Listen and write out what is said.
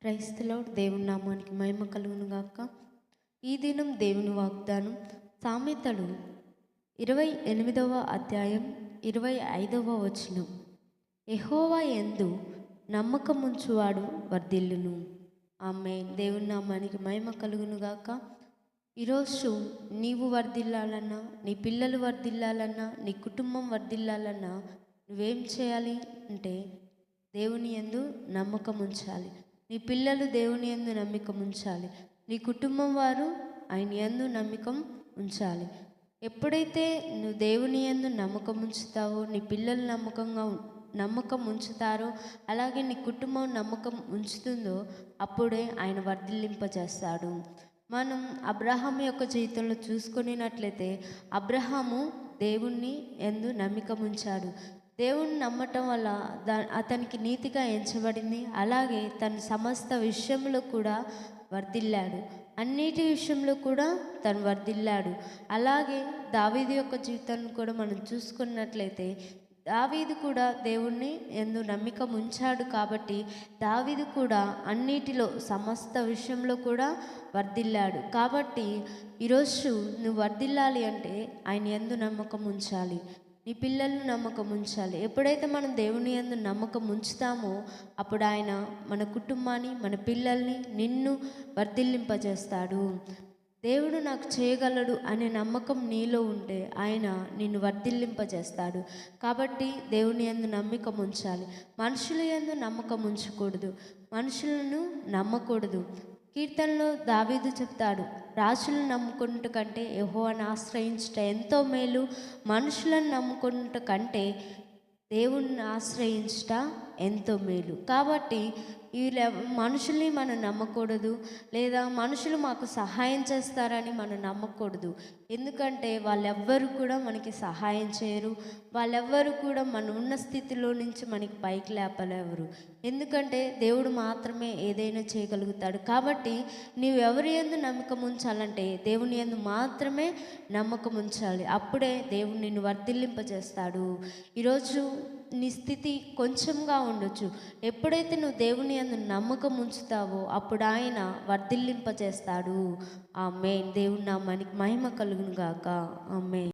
క్రైస్తలో దేవుని నామానికి మహిమ కలుగును గాక. ఈ దినం దేవుని వాగ్దానం సామెతలు 28వ అధ్యాయం 25వ వచనం. యెహోవా యందు నమ్మకముంచువాడు వర్ధిల్లును. ఆమేన్. దేవుని నామానికి మహిమ కలుగును గాక. ఈరోజు నీవు వర్ధిల్లాలన్నా, నీ పిల్లలు వర్ధిల్లాలన్నా, నీ కుటుంబం వర్ధిల్లాలన్నా నువ్వేం చేయాలి అంటే దేవుని యందు నమ్మకం ఉంచాలి. నీ పిల్లలు దేవుని యందు నమ్మకం ఉంచాలి. నీ కుటుంబం వారు ఆయన యందు నమ్మకం ఉంచాలి. ఎప్పుడైతే నువ్వు దేవుని యందు నమ్మకం ఉంచుతావో, నీ పిల్లలు నమ్మకం ఉంచుతారో, అలాగే నీ కుటుంబం నమ్మకం ఉంచుతుందో అప్పుడే ఆయన వర్ధిల్లింపజేస్తాడు. మనం అబ్రహాము యొక్క జీవితంలో చూసుకున్నట్లయితే అబ్రహాము దేవుణ్ణి యందు నమ్మకం ఉంచాడు. దేవుణ్ణి నమ్మటం వల్ల అతనికి నీతిగా ఎంచబడింది. అలాగే తన సమస్త విషయంలో కూడా వర్ధిల్లాడు. అన్నిటి విషయంలో కూడా తను వర్ధిల్లాడు. అలాగే దావీదు యొక్క జీవితాన్ని కూడా మనం చూసుకున్నట్లయితే దావీదు కూడా దేవుణ్ణి యందు నమ్మకం ఉంచాడు. కాబట్టి దావీదు కూడా అన్నిటిలో సమస్త విషయంలో కూడా వర్ధిల్లాడు. కాబట్టి ఈరోజు నువ్వు వర్ధిల్లాలి అంటే ఆయన యందు నమ్మకం ఉంచాలి. నీ పిల్లలను నమ్మకం ఉంచాలి. ఎప్పుడైతే మనం దేవుని యందు నమ్మకం ఉంచుతామో అప్పుడు ఆయన మన కుటుంబాన్ని, మన పిల్లల్ని, నిన్ను వర్ధిల్లింపజేస్తాడు. దేవుడు నాకు చేయగలడు అనే నమ్మకం నీలో ఉంటే ఆయన నిన్ను వర్ధిల్లింపజేస్తాడు. కాబట్టి దేవుని యందు నమ్మకం ఉంచాలి. మనుషుల యందు నమ్మకం ఉంచకూడదు, మనుషులను నమ్మకూడదు. కీర్తనలో దావీదు చెప్తాడు, రాజులను నమ్ముకున్నట కంటే యెహోవాను ఆశ్రయించుట ఎంతో మేలు, మనుషులను నమ్ముకున్నట కంటే దేవుణ్ణి ఆశ్రయించుట ఎంతో మేలు. కాబట్టి ఈ మనుషుల్ని మనం నమ్మకూడదు, లేదా మనుషులు మాకు సహాయం చేస్తారని మనం నమ్మకూడదు. ఎందుకంటే వాళ్ళెవ్వరు కూడా మనకి సహాయం చేయరు. వాళ్ళెవ్వరు కూడా మన ఉన్న స్థితిలో నుంచి మనకి పైకి లేపలేవరు. ఎందుకంటే దేవుడు మాత్రమే ఏదైనా చేయగలుగుతాడు. కాబట్టి నీవు ఎవరి యందు నమ్మకం ఉంచాలంటే దేవుని యందు మాత్రమే నమ్మకం ఉంచాలి. అప్పుడే దేవుడు నిన్ను వర్ధిల్లింపజేస్తాడు. ఈరోజు నీ స్థితి కొంచెంగా ఉండొచ్చు. ఎప్పుడైతే నువ్వు దేవుని యందు నమ్మకం ఉంచుతావో అప్పుడు ఆయన వర్ధిల్లింపజేస్తాడు. ఆమేన్. దేవుని నామానికి మహిమ కలుగును గాక. ఆమేన్.